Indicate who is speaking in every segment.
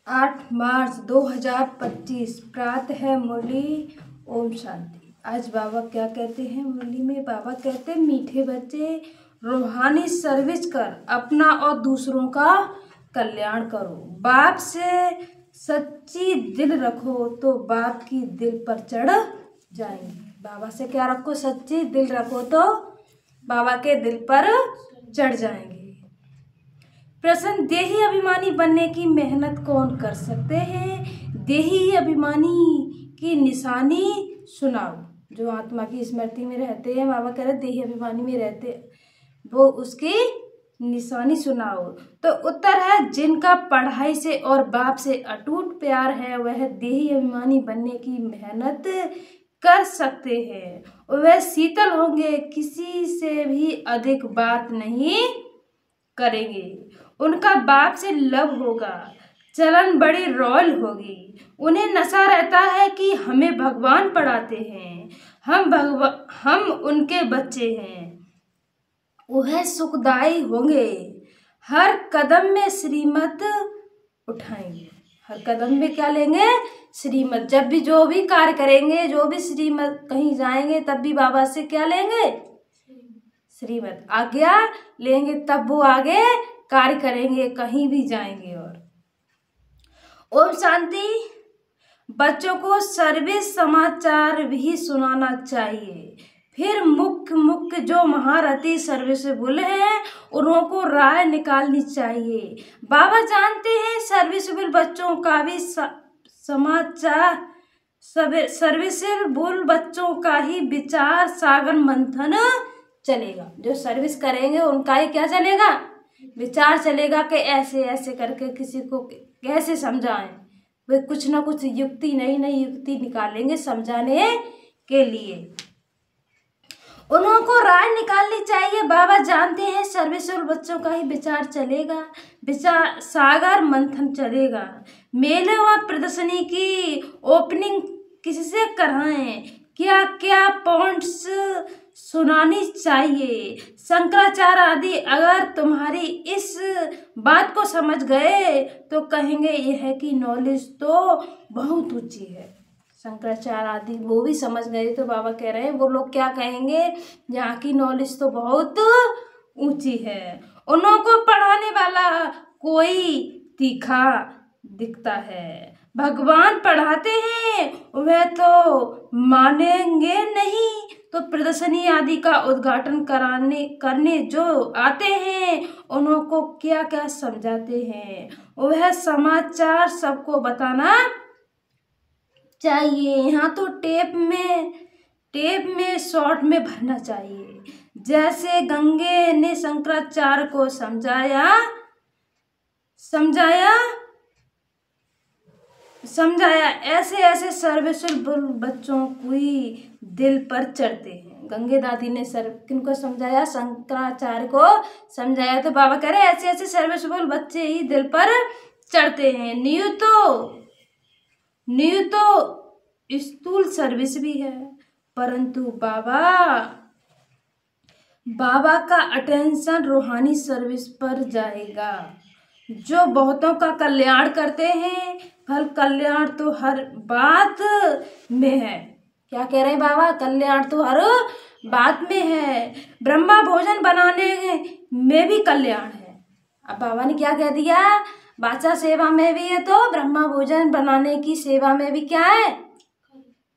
Speaker 1: 8 मार्च 2025 प्रातः है मुरली। ओम शांति। आज बाबा क्या कहते हैं मुरली में? बाबा कहते हैं मीठे बच्चे रूहानी सर्विस कर अपना और दूसरों का कल्याण करो। बाप से सच्ची दिल रखो तो बाप की दिल पर चढ़ जाएंगे। बाबा से क्या रखो? सच्ची दिल रखो तो बाबा के दिल पर चढ़ जाएंगे। प्रश्न, देही अभिमानी बनने की मेहनत कौन कर सकते हैं? देही अभिमानी की निशानी सुनाओ। जो आत्मा की स्मृति में रहते हैं, बाबा कह रहे देही अभिमानी में रहते, वो उसकी निशानी सुनाओ। तो उत्तर है, जिनका पढ़ाई से और बाप से अटूट प्यार है वह देही अभिमानी बनने की मेहनत कर सकते हैं। वह शीतल होंगे, किसी से भी अधिक बात नहीं करेंगे। उनका बाप से लव होगा, चलन बड़ी रॉयल होगी। उन्हें नशा रहता है कि हमें भगवान पढ़ाते हैं, हम उनके बच्चे हैं। वह सुखदाई होंगे, हर कदम में श्रीमत उठाएंगे। हर कदम में क्या लेंगे? श्रीमत। जब भी जो भी कार्य करेंगे, जो भी श्रीमत, कहीं जाएंगे तब भी बाबा से क्या लेंगे? श्रीमत, आज्ञा लेंगे, तब वो आगे कार्य करेंगे, कहीं भी जाएंगे। और ओम शांति। बच्चों को सर्विस समाचार भी सुनाना चाहिए। फिर मुख्य जो महारथी सर्विसेबल हैं उन्हों को राय निकालनी चाहिए। बाबा जानते हैं सर्विसेबल बच्चों का भी समाचार, सर्विसेबल बच्चों का ही विचार सागर मंथन चलेगा। जो सर्विस करेंगे उनका ही क्या चलेगा? विचार चलेगा कि ऐसे ऐसे करके किसी को कैसे समझाएं। वे कुछ ना कुछ युक्ति, नई नई युक्ति निकालेंगे समझाने के लिए। उन्हों को राय निकालनी चाहिए। बाबा जानते हैं सर्विसेबल बच्चों का ही विचार चलेगा, विचार सागर मंथन चलेगा। मेले व प्रदर्शनी की ओपनिंग किससे कराएं? क्या क्या पॉइंट्स सुनानी चाहिए? शंकराचार्य आदि अगर तुम्हारी इस बात को समझ गए तो कहेंगे यह कि नॉलेज तो बहुत ऊंची है। शंकराचार्य आदि वो भी समझ गए तो बाबा कह रहे हैं वो लोग क्या कहेंगे? यहाँ की नॉलेज तो बहुत ऊंची है। उन्हों को पढ़ाने वाला कोई तीखा दिखता है। भगवान पढ़ाते हैं वह तो मानेंगे नहीं। तो प्रदर्शनी आदि का उद्घाटन करने जो आते हैं उन्हों को क्या क्या समझाते हैं? वह समाचार सबको बताना चाहिए। यहाँ तो टेप में शॉर्ट में भरना चाहिए। जैसे गंगे ने शंकराचार्य को समझाया ऐसे ऐसे सर्विसेबल बच्चों को ही दिल पर चढ़ते हैं। गंगे दादी ने किनको समझाया? शंकराचार्य को समझाया। तो बाबा कह रहे ऐसे ऐसे सर्विसेबल बच्चे ही दिल पर चढ़ते हैं। न्यू तो स्थूल सर्विस भी है, परंतु बाबा का अटेंशन रूहानी सर्विस पर जाएगा। जो बहुतों का कल्याण करते हैं, फल कल्याण तो हर बात में है। क्या कह रहे हैं बाबा? कल्याण तो हर बात में है। ब्रह्मा भोजन बनाने में भी कल्याण है। अब बाबा ने क्या कह दिया? बाचा सेवा में भी है तो ब्रह्मा भोजन बनाने की सेवा में भी क्या है?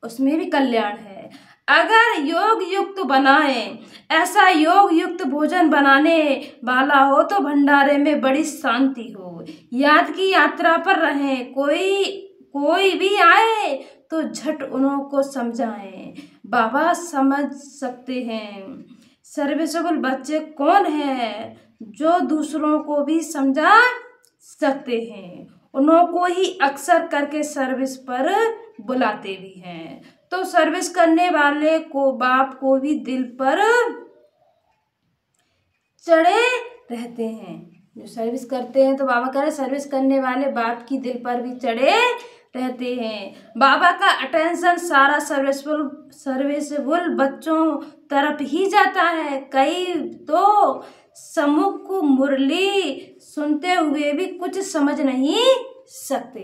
Speaker 1: उसमें भी कल्याण है। अगर योग युक्त बनाए, ऐसा योग युक्त भोजन बनाने वाला हो तो भंडारे में बड़ी शांति हो। याद की यात्रा पर रहें, कोई भी आए तो झट उन्हों को समझाएं। बाबा समझ सकते हैं सर्विसेबल बच्चे कौन हैं, जो दूसरों को भी समझा सकते हैं। उन्हों को ही अक्सर करके सर्विस पर बुलाते भी हैं। तो सर्विस करने वाले को बाप को भी दिल पर चढ़े रहते हैं। जो सर्विस करते हैं तो बाबा कह रहे सर्विस करने वाले बाप की दिल पर भी चढ़े रहते हैं। बाबा का अटेंशन सारा सर्विसेबल बच्चों तरफ ही जाता है। कई तो सम्मुख मुरली सुनते हुए भी कुछ समझ नहीं सकते।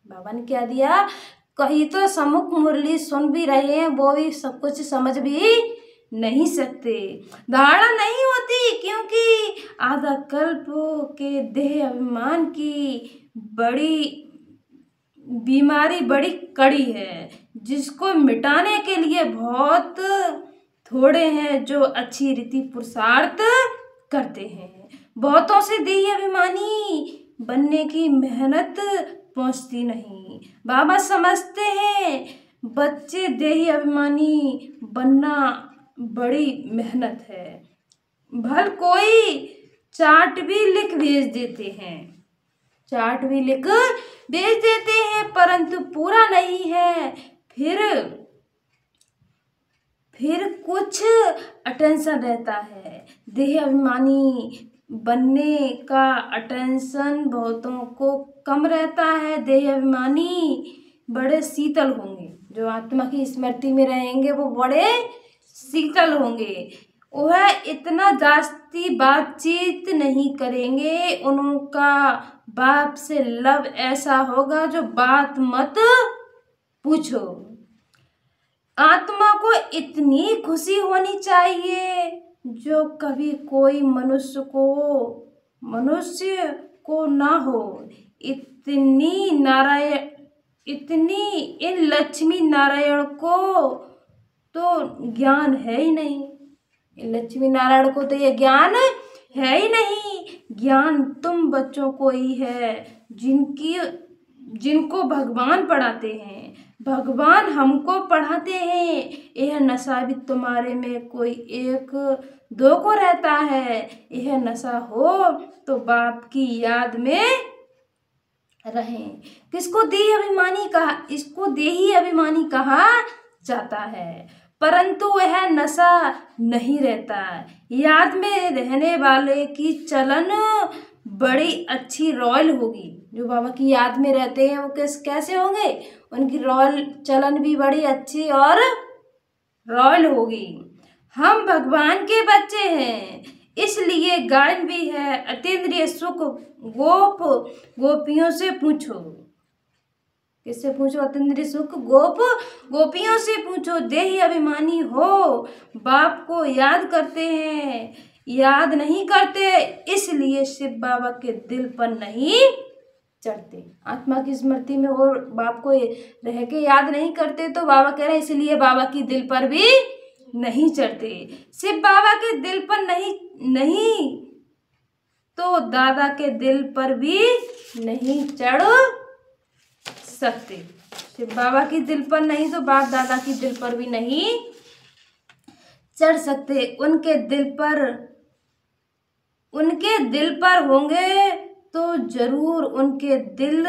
Speaker 1: बाबा ने क्या दिया, कहीं तो सम्मुख मुरली सुन भी रहे हैं, वो भी सब कुछ समझ भी नहीं सकते। धारणा नहीं होती क्योंकि आधा कल्प के देह अभिमान की बड़ी बीमारी बड़ी कड़ी है, जिसको मिटाने के लिए बहुत थोड़े हैं जो अच्छी रीति पुरुषार्थ करते हैं। बहुतों से देही अभिमानी बनने की मेहनत पहुंचती नहीं। बाबा समझते हैं बच्चे देही अभिमानी बनना बड़ी मेहनत है। भल कोई चार्ट भी लिख भेज देते हैं, चार्ट भी लिख भेज देते हैं, परंतु पूरा नहीं है। फिर कुछ अटेंशन रहता है। देह अभिमानी बनने का अटेंशन बहुतों को कम रहता है। देह अभिमानी बड़े शीतल होंगे, जो आत्मा की स्मृति में रहेंगे वो बड़े शीतल होंगे। वह इतना जास्ती बातचीत नहीं करेंगे। उनका बाप से लव ऐसा होगा जो बात मत पूछो। आत्मा को इतनी खुशी होनी चाहिए जो कभी कोई मनुष्य को ना हो। इतनी इन लक्ष्मी नारायण को तो ज्ञान है ही नहीं। लक्ष्मी नारायण को तो ये ज्ञान है ही नहीं। ज्ञान तुम बच्चों को ही है जिनको भगवान पढ़ाते हैं। भगवान हमको पढ़ाते हैं। यह नशा भी तुम्हारे में कोई एक दो को रहता है। यह नशा हो तो बाप की याद में रहें। किसको देही अभिमानी कहा, इसको देही अभिमानी कहा जाता है, परंतु वह नशा नहीं रहता। याद में रहने वाले की चलन बड़ी अच्छी रॉयल होगी। जो बाबा की याद में रहते हैं वो कैसे होंगे, उनकी रॉयल चलन भी बड़ी अच्छी और रॉयल होगी। हम भगवान के बच्चे हैं, इसलिए गायन भी है। अतीन्द्रिय सुख गोपियों से पूछो। किससे पूछो? अतीन्द्रिय सुख गोपियों से पूछो। देही अभिमानी हो, बाप को याद करते हैं, याद नहीं करते, इसलिए शिव बाबा के दिल पर नहीं चढ़ते। आत्मा की स्मृति में और बाप को रह के याद नहीं करते, तो बाबा कह रहे हैं इसलिए बाबा की दिल पर भी नहीं चढ़ते। शिव बाबा के दिल पर नहीं तो दादा के दिल पर भी नहीं चढ़ सकते। शिव बाबा की दिल पर नहीं तो बाप दादा की दिल पर भी नहीं चढ़ सकते। उनके दिल पर होंगे तो जरूर उनके दिल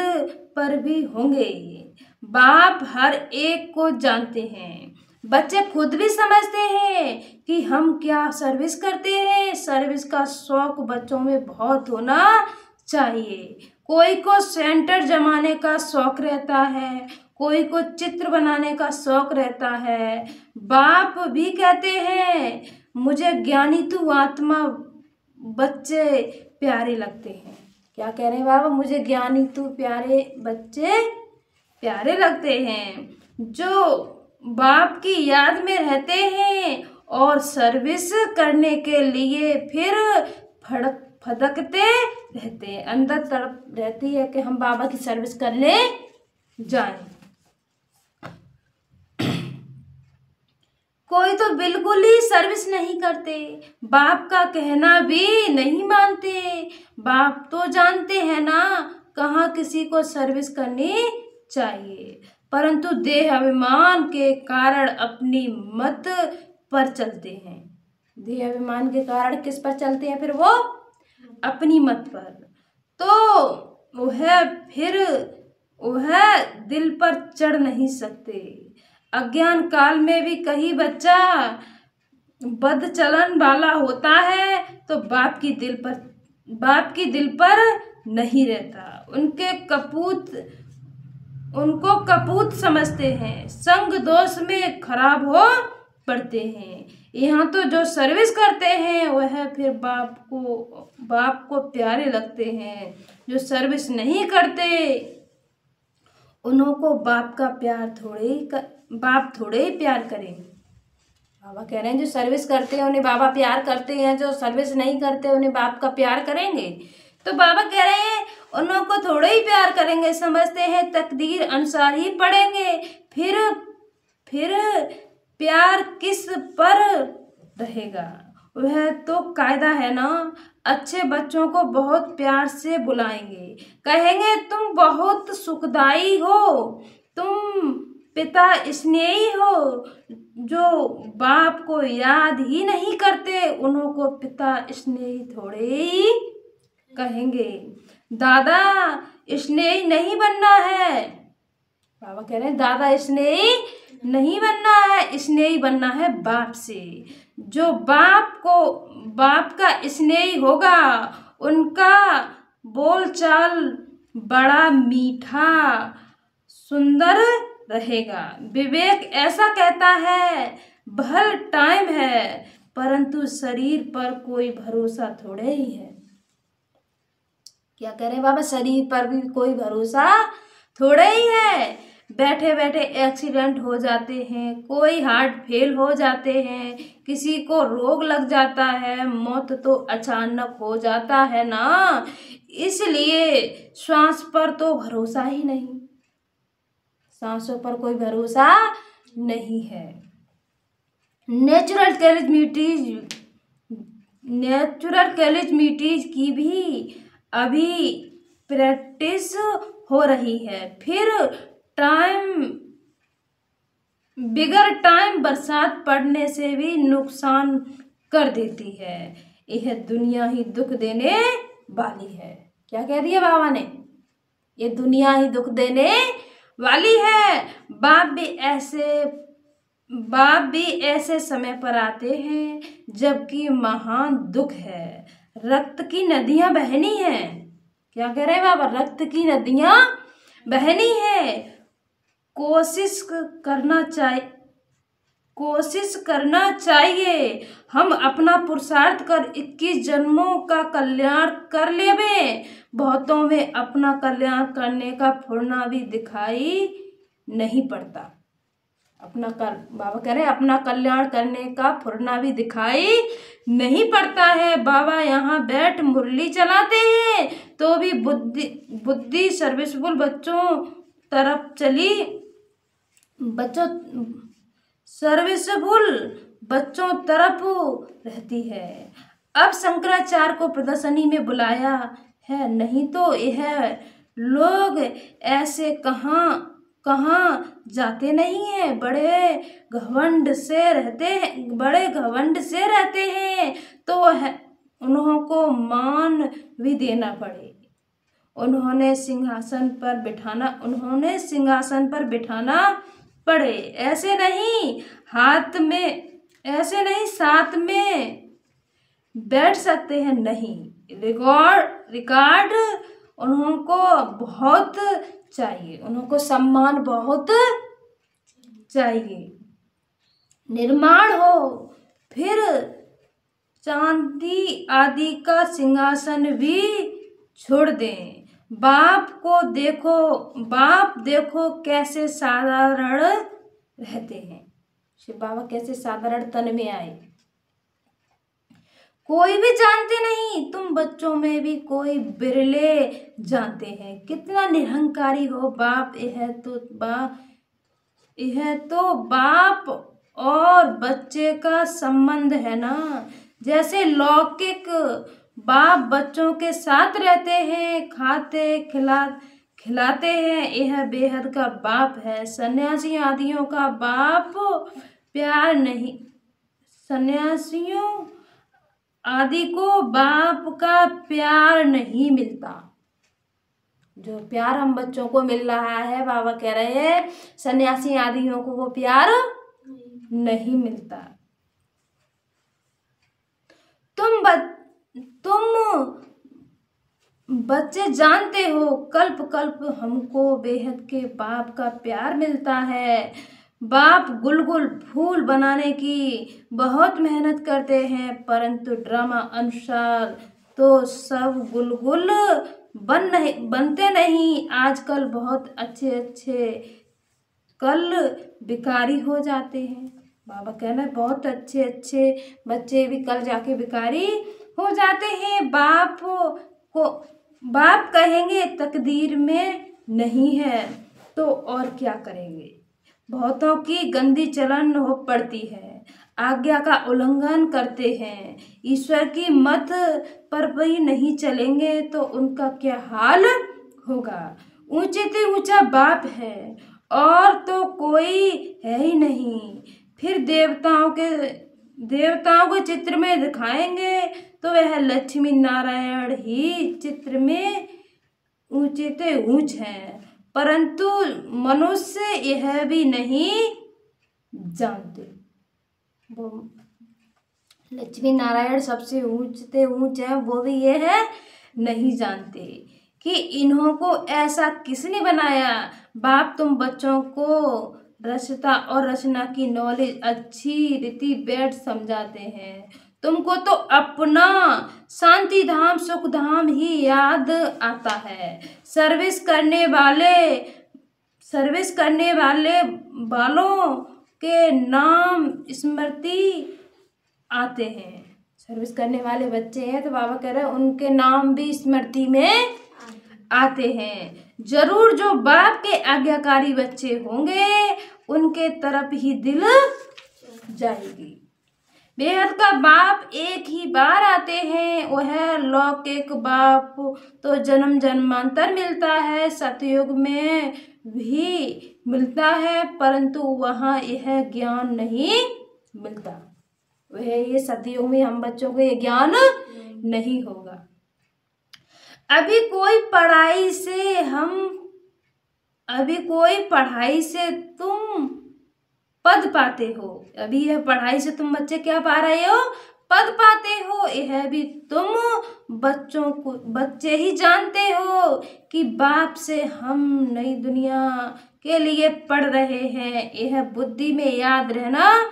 Speaker 1: पर भी होंगे। बाप हर एक को जानते हैं। बच्चे खुद भी समझते हैं कि हम क्या सर्विस करते हैं। सर्विस का शौक बच्चों में बहुत होना चाहिए। कोई को सेंटर जमाने का शौक रहता है, कोई को चित्र बनाने का शौक रहता है। बाप भी कहते हैं मुझे ज्ञानी तू आत्मा बच्चे प्यारे लगते हैं। क्या कह रहे हैं बाबा? मुझे ज्ञानी तू प्यारे बच्चे प्यारे लगते हैं, जो बाप की याद में रहते हैं और सर्विस करने के लिए फिर फदकते रहते हैं। अंदर तड़प रहती है कि हम बाबा की सर्विस करने जाएं। कोई तो बिल्कुल ही सर्विस नहीं करते, बाप का कहना भी नहीं मानते। बाप तो जानते हैं ना कहाँ किसी को सर्विस करनी चाहिए, परंतु देह अभिमान के कारण अपनी मत पर चलते हैं। देह अभिमान के कारण किस पर चलते हैं? फिर वो अपनी मत पर। तो वह दिल पर चढ़ नहीं सकते। अज्ञान काल में भी कहीं बच्चा बद चलन वाला होता है तो बाप की दिल पर नहीं रहता। उनको कपूत समझते हैं, संग दोष में खराब हो पड़ते हैं। यहाँ तो जो सर्विस करते हैं वह फिर बाप को प्यारे लगते हैं। जो सर्विस नहीं करते उन्हों को बाप थोड़े ही प्यार करेंगे। बाबा कह रहे हैं जो सर्विस करते हैं उन्हें बाबा प्यार करते हैं, जो सर्विस नहीं करते उन्हें बाप का प्यार करेंगे। तो बाबा कह रहे हैं उन्हों को थोड़े ही प्यार करेंगे, समझते हैं तकदीर अनुसार ही पढ़ेंगे। फिर प्यार किस पर रहेगा? वह तो कायदा है ना। अच्छे बच्चों को बहुत प्यार से बुलाएंगे, कहेंगे तुम बहुत सुखदाई हो, तुम पिता स्नेही हो। जो बाप को याद ही नहीं करते उन्हों को पिता स्नेही थोड़े ही कहेंगे। दादा स्नेही नहीं बनना है। बाबा कह रहे हैं दादा स्नेही नहीं बनना है, स्नेही बनना है बाप से। जो बाप का स्नेही होगा उनका बोलचाल बड़ा मीठा सुंदर रहेगा। विवेक ऐसा कहता है भल टाइम है परंतु शरीर पर कोई भरोसा थोड़े ही है। क्या कह रहे हैं बाबा? शरीर पर भी कोई भरोसा थोड़े ही है। बैठे बैठे एक्सीडेंट हो जाते हैं, कोई हार्ट फेल हो जाते हैं, किसी को रोग लग जाता है, मौत तो अचानक हो जाता है ना। इसलिए श्वास पर तो भरोसा ही नहीं, सांसों पर कोई भरोसा नहीं है। नेचुरल कैलेमिटीज की भी अभी प्रैक्टिस हो रही है। फिर बिगर टाइम बरसात पड़ने से भी नुकसान कर देती है। यह दुनिया ही दुख देने वाली है। क्या कह दिया बाबा ने? ये दुनिया ही दुख देने वाली है। बाप भी ऐसे समय पर आते हैं जबकि महान दुख है। रक्त की नदियां बहनी है। क्या कह रहे हैं बाबा? रक्त की नदियां बहनी है। कोशिश करना चाहिए हम अपना पुरुषार्थ कर 21 जन्मों का कल्याण कर लेवे। बहुतों में अपना कल्याण करने का फुर्ना भी दिखाई नहीं पड़ता। बाबा कह रहे हैं अपना कल्याण करने का फुर्ना भी दिखाई नहीं पड़ता है। बाबा यहाँ बैठ मुरली चलाते हैं तो भी बुद्धि सर्विसफुल बच्चों तरफ रहती है। अब शंकराचार्य को प्रदर्शनी में बुलाया है, नहीं तो यह लोग ऐसे कहाँ जाते नहीं हैं। बड़े घमंड से रहते हैं तो उन्हों को मान भी देना पड़े। उन्होंने सिंहासन पर बिठाना पड़े। ऐसे नहीं साथ में बैठ सकते हैं। नहीं, रिकॉर्ड उन्हों को बहुत चाहिए, उन्हों को सम्मान बहुत चाहिए। निर्माण हो फिर चांदी आदि का सिंहासन भी छोड़ दें। बाप देखो कैसे साधारण रहते हैं। शिव बाबा कैसे साधारण तन में आए। कोई भी जानते नहीं, तुम बच्चों में भी कोई बिरले जानते हैं। कितना निरहंकारी हो बाप। यह तो बाप और बच्चे का संबंध है ना। जैसे लौकिक बाप बच्चों के साथ रहते हैं, खिलाते हैं, यह बेहद का बाप है। सन्यासी आदियों का बाप प्यार नहीं, सन्यासियों आदि को बाप का प्यार नहीं मिलता। जो प्यार हम बच्चों को मिल रहा है, बाबा कह रहे हैं सन्यासी आदियों को वो प्यार नहीं मिलता। तुम बच्चे जानते हो कल्प कल्प हमको बेहद के बाप का प्यार मिलता है। बाप गुलगुल फूल बनाने की बहुत मेहनत करते हैं, परंतु ड्रामा अनुसार तो सब गुलगुल बनते नहीं। आजकल बहुत अच्छे अच्छे कल भिखारी हो जाते हैं। बाबा कहना बहुत अच्छे अच्छे बच्चे भी कल जाके भिखारी हो जाते हैं। बाप कहेंगे तकदीर में नहीं है तो और क्या करेंगे। बहुतों की गंदी चलन हो पड़ती है, आज्ञा का उल्लंघन करते हैं, ईश्वर की मत पर भी नहीं चलेंगे तो उनका क्या हाल होगा। ऊंचे से ऊंचा बाप है और तो कोई है ही नहीं। फिर देवताओं को चित्र में दिखाएंगे तो वह लक्ष्मी नारायण ही चित्र में ऊंचे से ऊंच हैं, परंतु मनुष्य यह भी नहीं जानते। वो लक्ष्मी नारायण सबसे ऊंचते ऊंच है, वो भी ये है नहीं जानते कि इन्हों को ऐसा किसने बनाया। बाप तुम बच्चों को रचता और रचना की नॉलेज अच्छी रीति बैठ समझाते हैं। तुमको तो अपना शांति धाम सुख धाम ही याद आता है। सर्विस करने वाले वालों के नाम स्मृति आते हैं। सर्विस करने वाले बच्चे हैं तो बाबा कह रहे हैं उनके नाम भी स्मृति में आते हैं। जरूर जो बाप के आज्ञाकारी बच्चे होंगे उनके तरफ ही दिल जाएगी। बेहद का बाप एक ही बार आते हैं, वह लौकिक बाप तो जन्म जन्मांतर मिलता है, सतयुग में भी मिलता है, परंतु वहाँ यह ज्ञान नहीं मिलता। वह ये सतयुग में हम बच्चों को ये ज्ञान नहीं होगा। अभी कोई पढ़ाई से तुम पद पाते हो। अभी यह पढ़ाई से तुम बच्चे क्या पा रहे हो, पद पाते हो। यह भी तुम बच्चे ही जानते हो कि बाप से हम नई दुनिया के लिए पढ़ रहे हैं। यह बुद्धि में याद रहना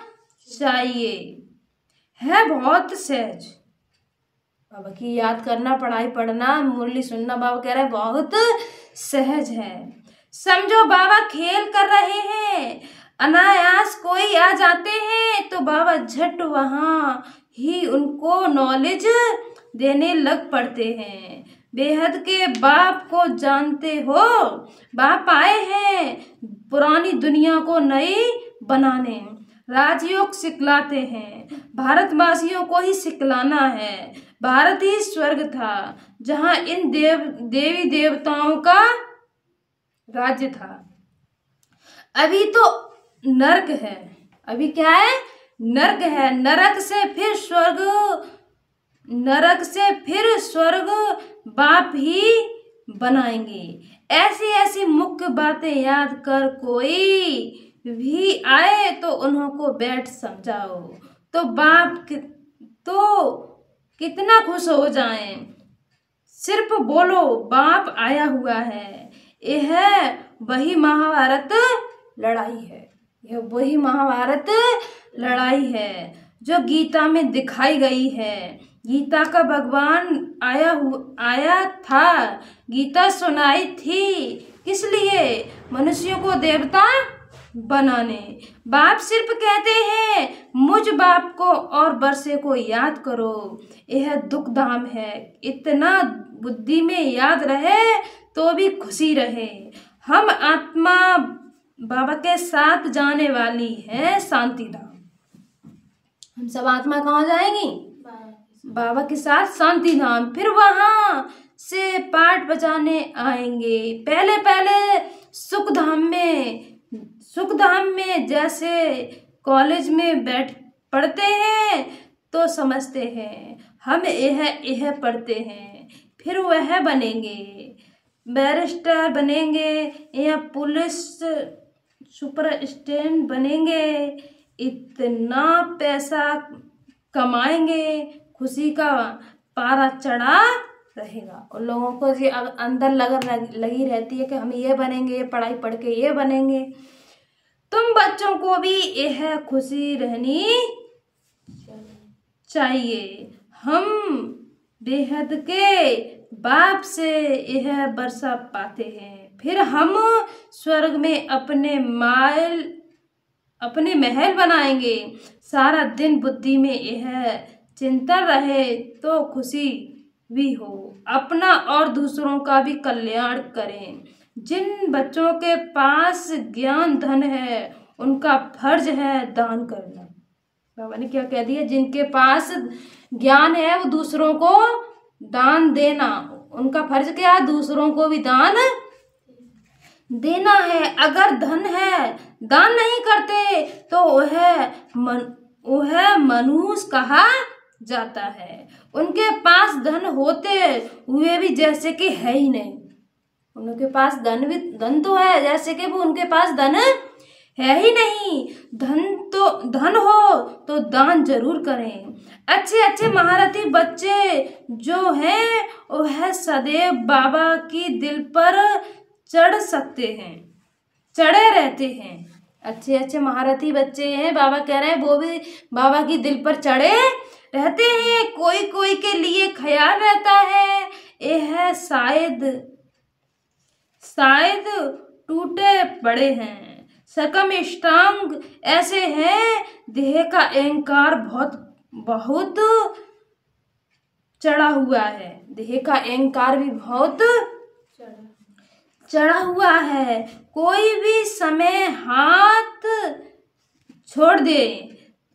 Speaker 1: चाहिए। है बहुत सहज। बाबा की याद करना, पढ़ाई पढ़ना, मुरली सुनना बाबा कह रहे हैं बहुत सहज है। समझो बाबा खेल कर रहे हैं, अनायास कोई आ जाते हैं तो बाबा झट वहाँ ही उनको नॉलेज देने लग पड़ते हैं। बेहद के बाप को जानते हो, बाप आए हैं पुरानी दुनिया को नई बनाने। राजयोग सिखलाते हैं, भारतवासियों को ही सिखलाना है। भारत ही स्वर्ग था जहाँ इन देवी देवताओं का राज्य था। अभी तो नर्क है। अभी क्या है, नर्क है। नरक से फिर स्वर्ग बाप ही बनाएंगे। ऐसी ऐसी मुख्य बातें याद कर कोई भी आए तो उन्हों को बैठ समझाओ तो बाप तो कितना खुश हो जाएं। सिर्फ बोलो बाप आया हुआ है। यह वही महाभारत लड़ाई है। यह वही महाभारत लड़ाई है जो गीता में दिखाई गई है। गीता का भगवान आया था, गीता सुनाई थी किस लिए, मनुष्यों को देवता बनाने। बाप सिर्फ कहते हैं मुझ बाप को और बरसे को याद करो, यह दुख धाम है। इतना बुद्धि में याद रहे तो भी खुशी रहे। हम आत्मा बाबा के साथ जाने वाली है शांति धाम। हम सब आत्मा कहाँ जाएंगी, बाबा के साथ शांति धाम। फिर वहां से पाठ बजाने आएंगे। पहले सुख धाम में जैसे कॉलेज में पढ़ते हैं तो समझते हैं हम यह पढ़ते हैं। फिर वह बनेंगे, बैरिस्टर बनेंगे या पुलिस सुपरस्टेंट बनेंगे। इतना पैसा कमाएंगे, खुशी का पारा चढ़ा रहेगा। और लोगों को ये अंदर लगी रहती है कि हम ये बनेंगे, ये पढ़ाई पढ़ के ये बनेंगे। तुम बच्चों को भी यह खुशी रहनी चाहिए। हम बेहद के बाप से यह वर्षा पाते हैं, फिर हम स्वर्ग में अपने महल बनाएंगे। सारा दिन बुद्धि में यह चिंता रहे तो खुशी भी हो, अपना और दूसरों का भी कल्याण करें। जिन बच्चों के पास ज्ञान धन है उनका फर्ज है दान करना। बाबा ने क्या कह दिया? जिनके पास ज्ञान है वो दूसरों को दान देना, उनका फर्ज क्या है? दूसरों को भी दान देना है। अगर धन है दान नहीं करते तो वह मनुष्य कहा जाता है। उनके पास धन होते हुए भी जैसे कि है ही नहीं। उनके पास धन तो है, जैसे कि वो उनके पास धन है ही नहीं। धन हो तो दान जरूर करें। अच्छे अच्छे महारथी बच्चे जो हैं वह सदैव बाबा की दिल पर चढ़े रहते हैं। अच्छे अच्छे महारथी बच्चे हैं, बाबा कह रहे हैं, वो भी बाबा की दिल पर चढ़े रहते हैं। कोई कोई के लिए ख्याल रहता है यह शायद टूटे पड़े हैं। सकम स्टांग ऐसे हैं, देह का अहंकार बहुत चढ़ा हुआ है। देह का अहंकार भी बहुत चढ़ा हुआ है। कोई भी समय हाथ छोड़ दे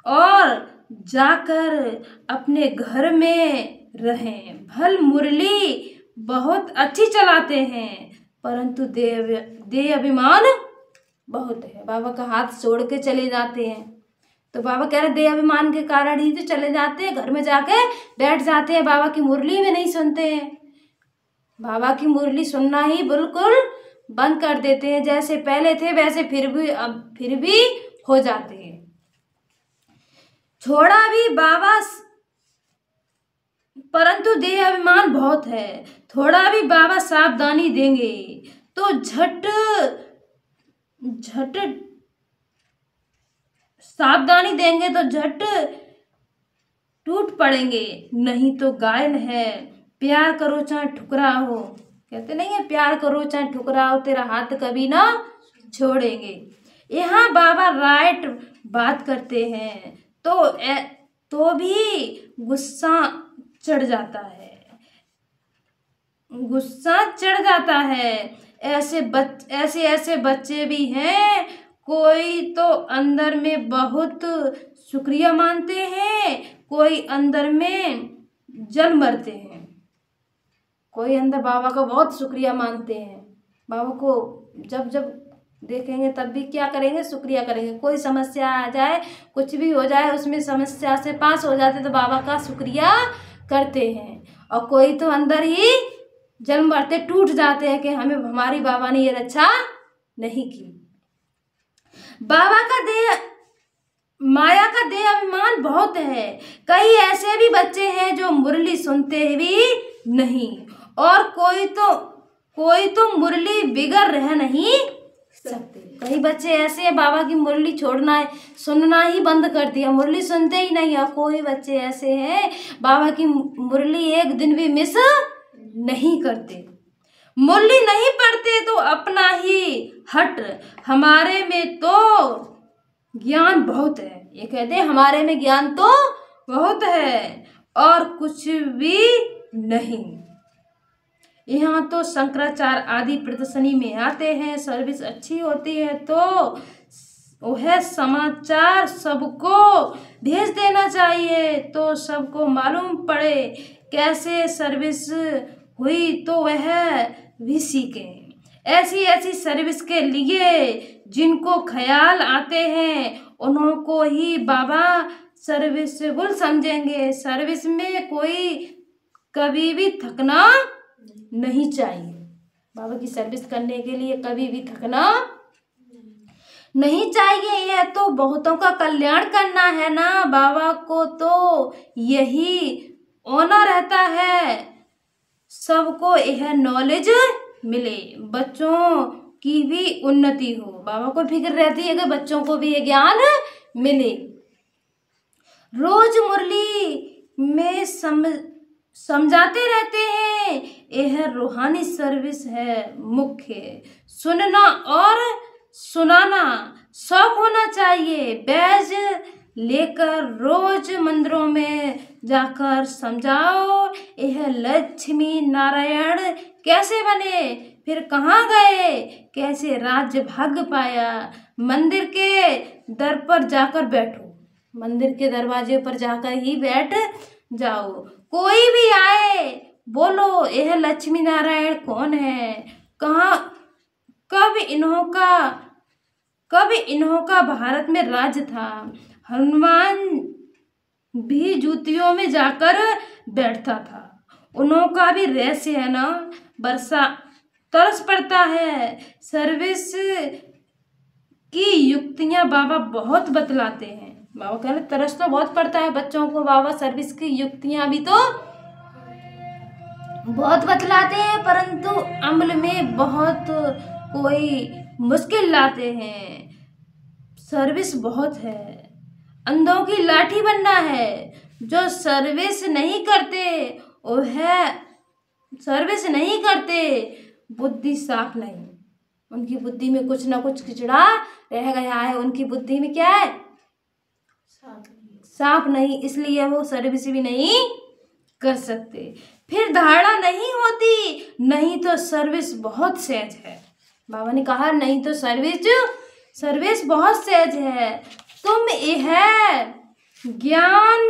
Speaker 1: और जाकर अपने घर में रहें। भल मुरली बहुत अच्छी चलाते हैं परंतु देह अभिमान बहुत है। बाबा का हाथ छोड़ के चले जाते हैं, तो बाबा कह रहे देह अभिमान के कारण ही तो चले जाते हैं, घर में जाके बैठ जाते हैं, बाबा की मुरली में नहीं सुनते हैं। बाबा की मुरली सुनना ही बिल्कुल बंद कर देते हैं। जैसे पहले थे वैसे फिर भी हो जाते हैं। छोड़ा भी बाबा परंतु देह अभिमान बहुत है। थोड़ा भी बाबा सावधानी देंगे तो झट सावधानी देंगे तो झट टूट पड़ेंगे। नहीं तो गायन है, प्यार करो चाहे ठुकराओ। कहते नहीं है, प्यार करो चाहे ठुकराओ तेरा हाथ कभी ना छोड़ेंगे। यहाँ बाबा राइट बात करते हैं तो भी गुस्सा चढ़ जाता है। ऐसे बच्चे भी हैं। कोई तो अंदर में बहुत शुक्रिया मानते हैं, कोई अंदर में जल मरते हैं। कोई अंदर बाबा का बहुत शुक्रिया मानते हैं, बाबा को जब देखेंगे तब भी क्या करेंगे? शुक्रिया करेंगे। कोई समस्या आ जाए, कुछ भी हो जाए, उसमें समस्या से पास हो जाते तो बाबा का शुक्रिया करते हैं। और कोई तो अंदर ही जल मरते टूट जाते हैं कि हमारी बाबा ने ये रक्षा नहीं की। बाबा का माया का देह अभिमान बहुत है। कई ऐसे भी बच्चे हैं जो मुरली सुनते भी नहीं, और कोई तो मुरली बिगर रह नहीं सकते। कई बच्चे ऐसे हैं बाबा की मुरली सुनना ही बंद कर दिया, मुरली सुनते ही नहीं। और कोई बच्चे ऐसे हैं बाबा की मुरली एक दिन भी मिस नहीं करते। मुरली नहीं पढ़ते तो अपना ही हट। हमारे में तो ज्ञान बहुत है, ये कहते हैं हमारे में ज्ञान तो बहुत है और कुछ भी नहीं। यहाँ तो शंकराचार्य आदि प्रदर्शनी में आते हैं, सर्विस अच्छी होती है तो वह समाचार सबको भेज देना चाहिए तो सबको मालूम पड़े कैसे सर्विस हुई तो वह भी सीखें। ऐसी सर्विस के लिए जिनको ख्याल आते हैं उन्हों को ही बाबा सर्विसेबल समझेंगे। सर्विस में कोई कभी भी थकना नहीं चाहिए। बाबा की सर्विस करने के लिए कभी भी थकना नहीं चाहिए। यह तो बहुतों का कल्याण करना है ना, बाबा को तो यही होना रहता है सबको यह नॉलेज मिले। बच्चों की भी उन्नति हो। बाबा को फिक्र रहती है कि बच्चों को भी ये ज्ञान मिले। रोज मुरली में समझाते रहते हैं, यह रूहानी सर्विस है मुख्य। सुनना और सुनाना शौक होना चाहिए। बैज लेकर रोज मंदिरों में जाकर समझाओ, यह लक्ष्मी नारायण कैसे बने, फिर कहाँ गए, कैसे राज्य भाग्य पाया। मंदिर के दर पर जाकर बैठो, मंदिर के दरवाजे पर जाकर ही बैठ जाओ। कोई भी आए बोलो, यह लक्ष्मी नारायण कौन है, कहाँ, कब इन्हों का भारत में राज्य था। हनुमान भी जूतियों में जाकर बैठता था, उन्हों का भी रहस्य है ना। बरसा तरस पड़ता है, सर्विस की युक्तियां बाबा बहुत बतलाते हैं। बाबा कह रहे तरस तो बहुत पड़ता है बच्चों को, बाबा सर्विस की युक्तियां भी तो बहुत बतलाते हैं, परंतु अमल में बहुत कोई मुश्किल लाते हैं। सर्विस बहुत है, अंधों की लाठी बनना है। जो सर्विस नहीं करते बुद्धि साफ नहीं, उनकी बुद्धि में कुछ ना कुछ किचड़ा रह गया है। उनकी बुद्धि में क्या है, साफ नहीं, इसलिए वो सर्विस भी नहीं कर सकते। फिर धारणा नहीं होती, नहीं तो सर्विस बहुत सहज है। बाबा ने कहा नहीं तो सर्विस बहुत सहज है। तुम यह ज्ञान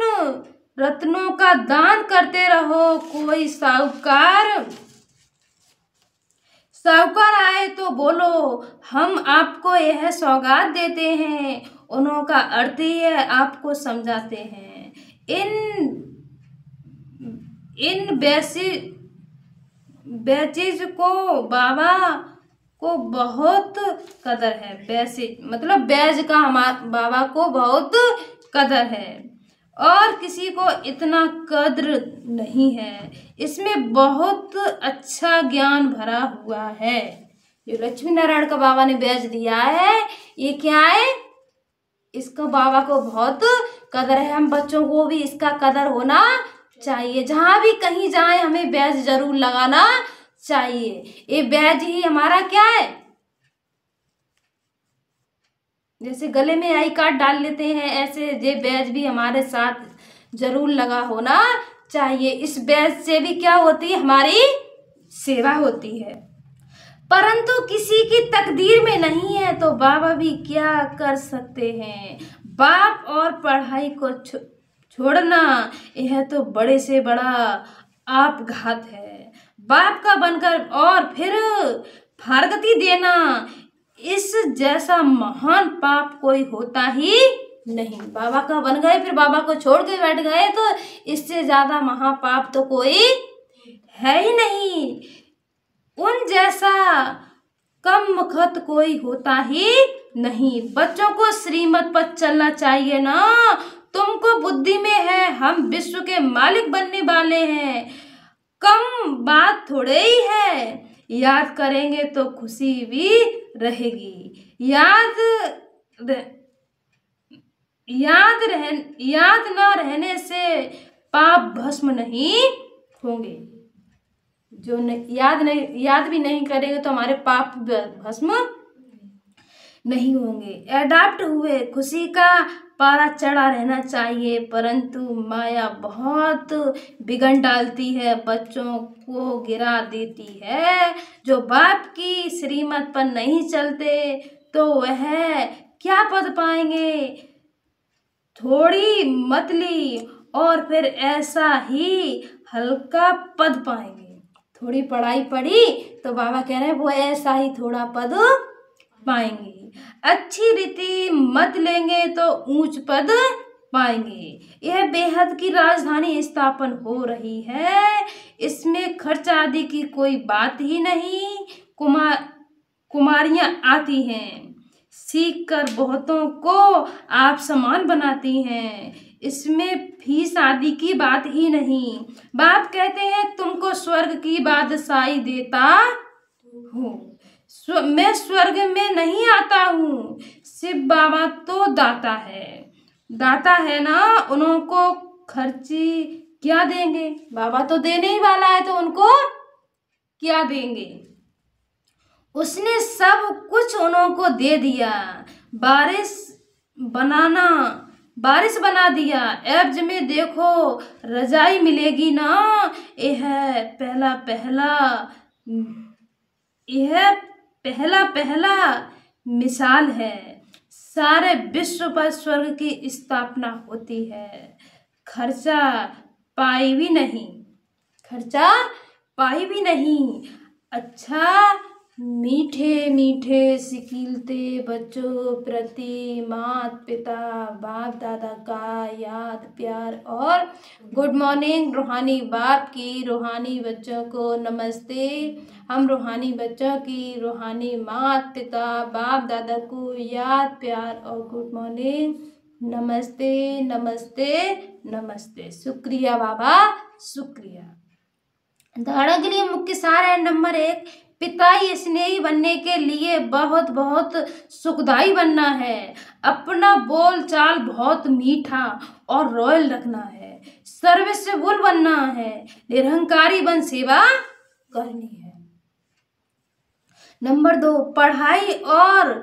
Speaker 1: रत्नों का दान करते रहो। कोई साहूकार आए तो बोलो, हम आपको यह सौगात देते हैं। उन्हों का अर्थ ही है आपको समझाते हैं। इन बैचेज को बाबा को बहुत कदर है। बैचेज मतलब बैज का बाबा को बहुत कदर है, और किसी को इतना कद्र नहीं है। इसमें बहुत अच्छा ज्ञान भरा हुआ है। जो लक्ष्मी नारायण का बाबा ने बैज दिया है, ये क्या है, इसको बाबा को बहुत कदर है। हम बच्चों को भी इसका कदर होना चाहिए। जहाँ भी कहीं जाए हमें बैज जरूर लगाना चाहिए। ये बैज ही हमारा क्या है, जैसे गले में आई कार्ड डाल लेते हैं, ऐसे ये बैज भी हमारे साथ जरूर लगा होना चाहिए। इस बैज से भी क्या होती है, हमारी सेवा होती है। परंतु किसी की तकदीर में नहीं है तो बाबा भी क्या कर सकते हैं। बाप और पढ़ाई को छोड़ना, यह तो बड़े से बड़ा आपघात है। बाप का बनकर और फिर फारगती देना, इस जैसा महान पाप कोई होता ही नहीं। बाबा का बन गए फिर बाबा को छोड़ के बैठ गए, तो इससे ज्यादा महापाप तो कोई है ही नहीं। उन जैसा कम मुखत कोई होता ही नहीं। बच्चों को श्रीमत पर चलना चाहिए ना। तुमको बुद्धि में है, हम विश्व के मालिक बनने वाले हैं। कम बात थोड़े ही है, याद करेंगे तो खुशी भी रहेगी। याद न रहने से पाप भस्म नहीं होंगे। जो याद भी नहीं करेंगे तो हमारे पाप भस्म नहीं होंगे। एडाप्ट हुए खुशी का पारा चढ़ा रहना चाहिए, परंतु माया बहुत बिगड़ डालती है, बच्चों को गिरा देती है। जो बाप की श्रीमत पर नहीं चलते तो वह क्या पद पाएंगे, थोड़ी मतली और फिर ऐसा ही हल्का पद पाएंगे। थोड़ी पढ़ाई पढ़ी तो बाबा कह रहे हैं वो ऐसा ही थोड़ा पद पाएंगे। अच्छी रीति मत लेंगे तो ऊंच पद पाएंगे। यह बेहद की राजधानी स्थापन हो रही है, इसमें खर्च आदि की कोई बात ही नहीं। कुमारियां आती हैं, सीख कर बहुतों को आप समान बनाती हैं, इसमें फीस आदि की बात ही नहीं। बाप कहते हैं तुमको स्वर्ग की बादशाही देता हूँ। मैं स्वर्ग में नहीं आता हूँ। शिव बाबा तो दाता है ना, उनको खर्ची क्या देंगे? बाबा तो देने ही वाला है, तो उनको क्या देंगे? उसने सब कुछ उनको दे दिया, बारिश बना दिया। एब्ज में देखो रजाई मिलेगी ना, यह पहला पहला मिसाल है। सारे विश्व पर स्वर्ग की स्थापना होती है। खर्चा पाई भी नहीं। अच्छा, मीठे मीठे सिकीलते बच्चों प्रति माता पिता बाप दादा का याद प्यार और गुड मॉर्निंग। रूहानी बाप की रूहानी बच्चों को नमस्ते। हम रूहानी बच्चों की रूहानी माता पिता बाप दादा को याद प्यार और गुड मॉर्निंग। नमस्ते नमस्ते नमस्ते। शुक्रिया बाबा, शुक्रिया। धारणा के लिए मुख्य सार है नंबर 1, पिताई स्नेही बनने के लिए बहुत बहुत सुखदाई बनना है। अपना बोल चाल बहुत मीठा और रॉयल रखना है। सर्विसेबल बनना है। निरहंकारी बन सेवा करनी है। नंबर 2, पढ़ाई और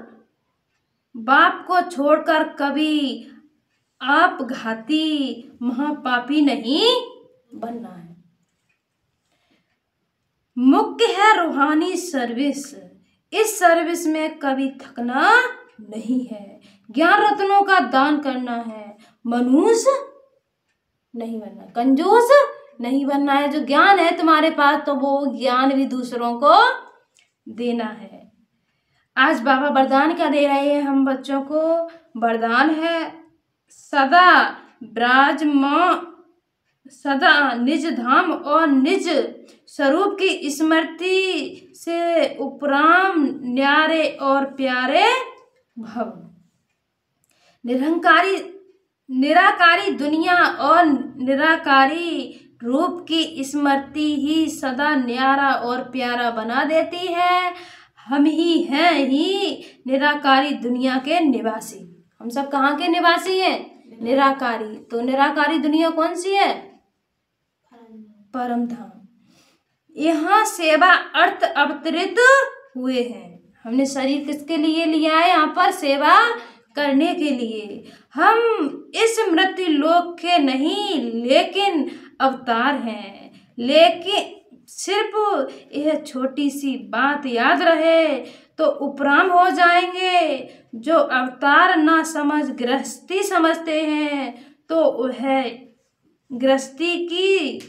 Speaker 1: बाप को छोड़कर कभी आपघाती महापापी नहीं बनना है। मुख्य है रूहानी सर्विस। इस सर्विस में कभी थकना नहीं है। ज्ञान रत्नों का दान करना है। मनूस नहीं बनना, कंजूस नहीं बनना है। जो ज्ञान है तुम्हारे पास, तो वो ज्ञान भी दूसरों को देना है। आज बाबा वरदान क्या दे रहे हैं हम बच्चों को? वरदान है सदा निज धाम और निज स्वरूप की स्मृति से उपराम न्यारे और प्यारे भव। निराकारी दुनिया और निराकारी रूप की स्मृति ही सदा न्यारा और प्यारा बना देती है। हम ही हैं निराकारी दुनिया के निवासी। हम सब कहाँ के निवासी हैं? निराकारी। तो निराकारी दुनिया कौन सी है? परम धाम। यहाँ सेवा अर्थ अवतरित हुए हैं। हमने शरीर किसके लिए लिया है? यहाँ पर सेवा करने के लिए। हम इस मृत्यु लोक के नहीं लेकिन अवतार हैं। लेकिन सिर्फ यह छोटी सी बात याद रहे तो उपराम हो जाएंगे। जो अवतार ना समझ गृहस्थी समझते हैं, तो वह गृहस्थी की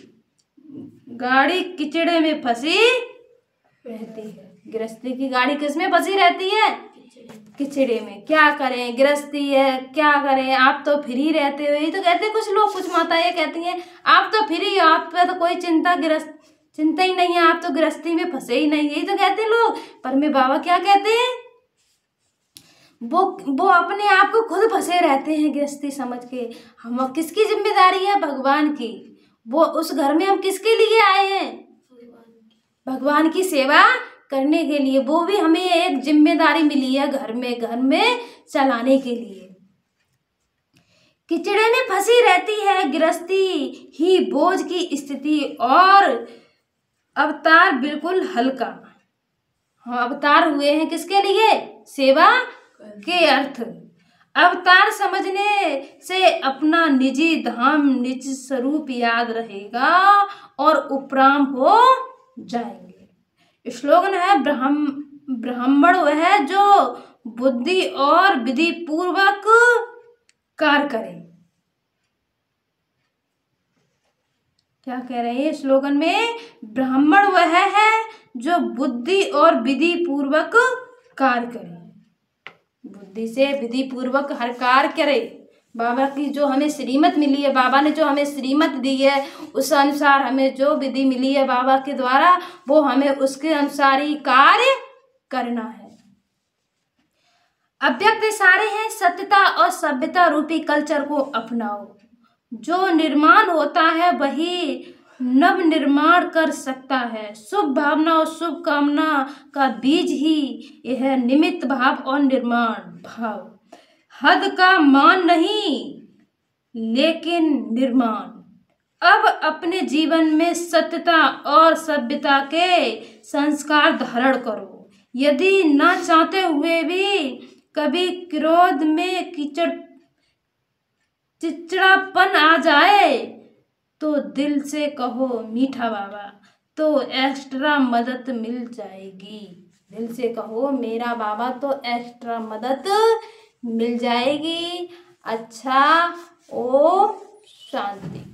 Speaker 1: गाड़ी किचड़े में फंसी रहती है। गृहस्थी की गाड़ी किसमें फंसी रहती है? किचड़े में। क्या करें, गृहस्थी है, क्या करें, आप तो फ्री रहते हो। यही तो कहते हैं कुछ लोग, कुछ माताएं कहती हैं आप तो फ्री हो, आप पे तो कोई चिंता ही नहीं है, आप तो गृहस्थी में फंसे ही नहीं। यही तो कहते लोग। पर मेरे बाबा क्या कहते हैं? वो अपने आप को खुद फंसे रहते हैं गृहस्थी समझ के। हम किसकी जिम्मेदारी है? भगवान की। वो उस घर में हम किसके लिए आए हैं? भगवान की सेवा करने के लिए। वो भी हमें एक जिम्मेदारी मिली है घर में चलाने के लिए। किचड़े में फंसी रहती है गृहस्थी ही बोझ की स्थिति और अवतार बिल्कुल हल्का। हम अवतार हुए हैं किसके लिए? सेवा के अर्थ। अवतार समझने से अपना निजी धाम निज स्वरूप याद रहेगा और उपराम हो जाएंगे। स्लोगन है ब्राह्मण वह जो बुद्धि और विधि पूर्वक कार्य करे। क्या कह रहे हैं स्लोगन में? ब्राह्मण वह है जो बुद्धि और विधि पूर्वक कार्य करे। बुद्धि से विधि पूर्वक हर कार्य करे। बाबा की जो हमें श्रीमत मिली है, बाबा ने जो हमें श्रीमत दी है, उस अनुसार हमें जो विधि मिली है बाबा के द्वारा, वो हमें उसके अनुसार ही कार्य करना है। अव्यक्त इशारे हैं सत्यता और सभ्यता रूपी कल्चर को अपनाओ। जो निर्माण होता है वही नव निर्माण कर सकता है। शुभ भावना और शुभ कामना का बीज ही यह निमित्त भाव और निर्माण भाव। हद का मान नहीं लेकिन निर्माण। अब अपने जीवन में सत्यता और सभ्यता के संस्कार धारण करो। यदि ना चाहते हुए भी कभी क्रोध में चिड़चिड़ापन आ जाए तो दिल से कहो मीठा बाबा, तो एक्स्ट्रा मदद मिल जाएगी। दिल से कहो मेरा बाबा, तो एक्स्ट्रा मदद मिल जाएगी। अच्छा, ओम शांति।